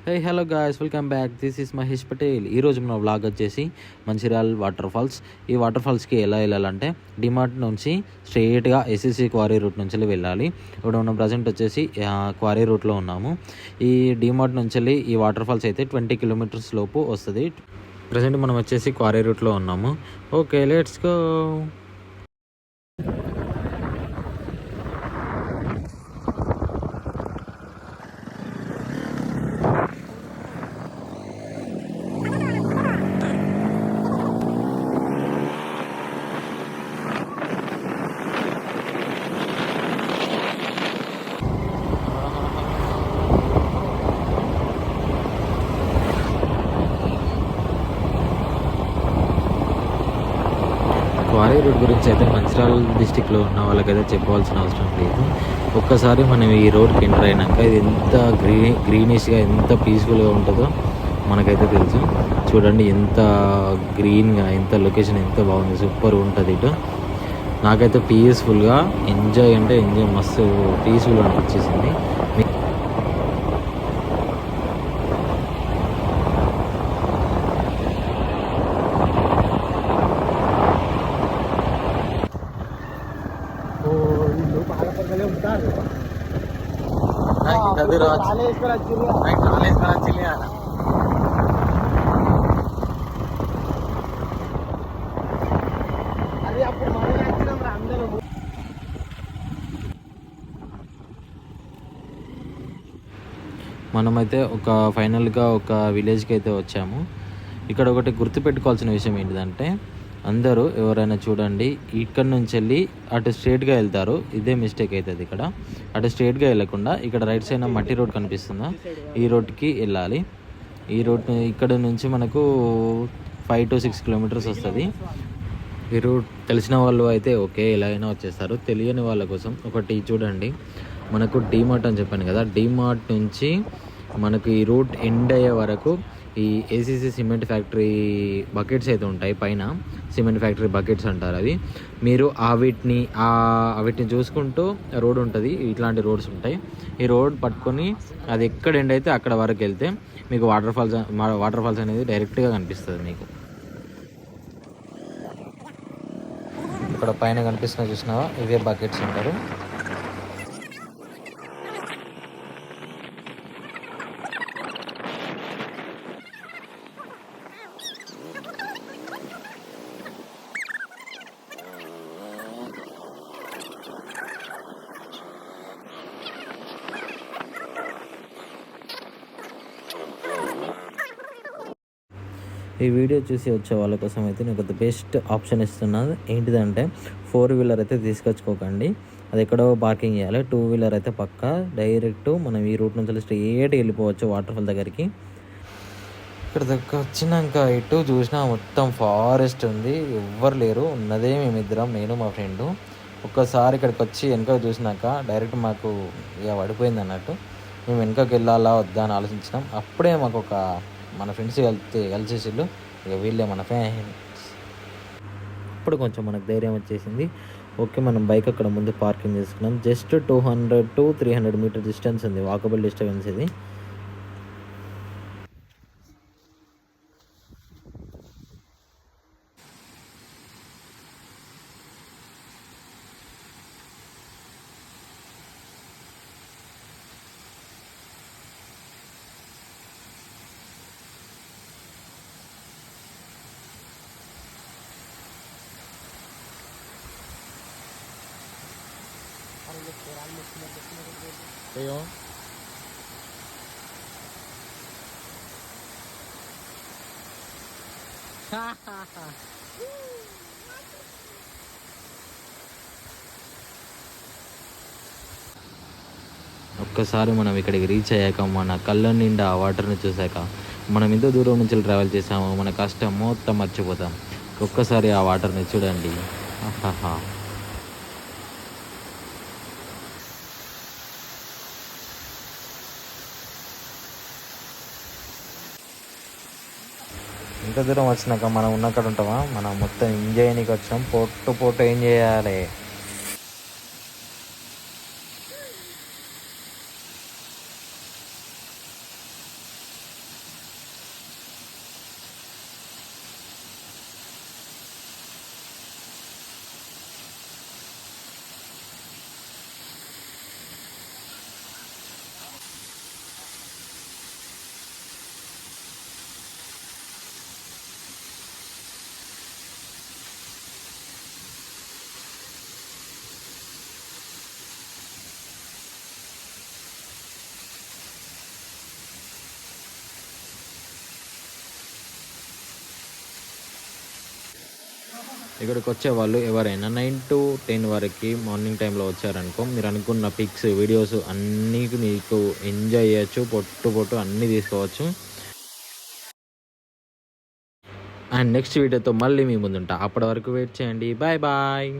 Hey hello guys, welcome back. This is Mahesh Patel. ఈరోజు మన vlog వచ్చేసి మంచిర్యాల్ వాటర్ ఫాల్స్. ఈ వాటర్ ఫాల్స్కి ఎలా వెళ్ళాలంటే డిమార్ట్ నుంచి స్ట్రెయిట్గా ఎస్ఎస్సి క్వారీ రూట్ నుంచి వెళ్ళాలి. ఇప్పుడు మనం ప్రజెంట్ వచ్చేసి క్వారీ రూట్లో ఉన్నాము. ఈ డిమార్ట్ నుంచి ఈ వాటర్ ఫాల్స్ అయితే 20 కిలోమీటర్స్ లోపు వస్తుంది. ప్రజెంట్ మనం వచ్చేసి క్వారీ రూట్లో ఉన్నాము. Okay, let's go. Quarry route గురించి అయితే మంచిర్యాల డిస్టిక్లో ఉన్న వాళ్ళకైతే చెప్పవలసిన అవసరం లేదు. ఒక్కసారి మనం ఈ రోడ్కి ఎంటర్ అయినాక ఇది ఎంత గ్రీనిష్గా ఎంత పీస్ఫుల్గా ఉంటుందో మనకైతే తెలుసు. చూడండి ఎంత గ్రీన్గా, ఎంత లొకేషన్ ఎంత బాగుంది, సూపర్ ఉంటుంది. ఇటు నాకైతే పీస్ఫుల్గా ఎంజాయ్ అంటే ఎంజాయ్, మస్తు పీస్ఫుల్గా అనిపించేసింది. మనమైతే ఫైనల్గా ఒక విలేజ్కి అయితే వచ్చాము. ఇక్కడ ఒకటి గుర్తుపెట్టుకోవాల్సిన విషయం ఏంటిదంటే, అందరూ ఎవరైనా చూడండి, ఇక్కడ నుంచి వెళ్ళి అటు స్ట్రేట్గా వెళ్తారు. ఇదే మిస్టేక్ అవుతుంది. ఇక్కడ అటు స్ట్రేట్గా వెళ్ళకుండా ఇక్కడ రైట్ సైడ్ మట్టి రోడ్ కనిపిస్తుందా, ఈ రోడ్కి వెళ్ళాలి. ఈ రోడ్ ఇక్కడ నుంచి మనకు 5 to 6 కిలోమీటర్స్ వస్తుంది. ఈ రూట్ తెలిసిన వాళ్ళు అయితే ఓకే, ఎలా అయినా వచ్చేస్తారు. తెలియని వాళ్ళ కోసం ఒకటి చూడండి, మనకు డీమార్ట్ అని చెప్పాను కదా, డీమార్ట్ నుంచి మనకు ఈ రూట్ ఎండ్ అయ్యే వరకు ఈ ఏసీసీ సిమెంట్ ఫ్యాక్టరీ బకెట్స్ అయితే ఉంటాయి. పైన సిమెంట్ ఫ్యాక్టరీ బకెట్స్ అంటారు అవి. మీరు వీటిని చూసుకుంటూ రోడ్ ఉంటుంది. ఇట్లాంటి రోడ్స్ ఉంటాయి. ఈ రోడ్ పట్టుకొని అది ఎక్కడ ఎండ్ అయితే అక్కడ వరకు వెళ్తే మీకు వాటర్ ఫాల్స్ అనేది డైరెక్ట్గా కనిపిస్తుంది. మీకు ఇక్కడ పైన కనిపిస్తున్న చూసినావా, ఇవే బకెట్స్ అంటారు. ఈ వీడియో చూసి వచ్చే వాళ్ళ కోసం అయితే నేను ఒక బెస్ట్ ఆప్షన్ ఇస్తున్నాను. ఏంటిదంటే 4-వీలర్ అయితే తీసుకొచ్చుకోకండి, అది ఎక్కడో పార్కింగ్ చేయాలి. 2-వీలర్ అయితే పక్కా డైరెక్ట్ మనం ఈ రూట్ నుంచి స్ట్రెయిట్ వెళ్ళిపోవచ్చు వాటర్ ఫాల్ దగ్గరికి. ఇక్కడ దగ్గర వచ్చినాక ఇటు చూసినా మొత్తం ఫారెస్ట్ ఉంది, ఎవ్వరు లేరు. ఉన్నదే మేమిద్దరం, నేను మా ఫ్రెండు. ఒక్కసారి ఇక్కడికి వచ్చి వెనక చూసినాక డైరెక్ట్ మాకు ఇక పడిపోయింది అన్నట్టు. మేము వెనకకి వెళ్ళాలా వద్దా అని ఆలోచించినాం. అప్పుడే మాకు మన ఫ్రెండ్స్ కలిసేసిళ్ళు. ఇక వీళ్ళే మన ఫ్రెండ్స్. ఇప్పుడు కొంచెం మనకు ధైర్యం వచ్చేసింది. ఓకే, మనం బైక్ అక్కడ ముందు పార్కింగ్ చేసుకున్నాం. జస్ట్ 200 to 300 మీటర్ డిస్టెన్స్ ఉంది, వాకబుల్ డిస్టెన్స్ ఇది. అయ్యో, ఒక్కసారి మనం ఇక్కడికి రీచ్ అయ్యాక మన కళ్ళ నిండా ఆ వాటర్ని చూసాక మనం ఎంత దూరం నుంచి ట్రావెల్ చేసామో మన కష్టం మొత్తం మర్చిపోతాం. ఒక్కసారి ఆ వాటర్ని చూడండి. ఆహాహా. ఇంత దూరం వచ్చినాక మనం ఉన్నక్కడ ఉంటామా, మనం మొత్తం ఎంజాయ్ చేయడానికి వచ్చాం. పొట్టు ఏం చేయాలి. ఇక్కడికి వచ్చేవాళ్ళు ఎవరైనా 9 to 10 వరకు మార్నింగ్ టైంలో వచ్చారనుకో మీరు అనుకున్న పిక్స్ వీడియోస్ అన్నీ మీకు ఎంజాయ్ చేయొచ్చు. పొట్టు అన్నీ తీసుకోవచ్చు. అండ్ నెక్స్ట్ వీడియోతో మళ్ళీ మీ ముందుంటా. అప్పటి వరకు వెయిట్ చేయండి. Bye bye.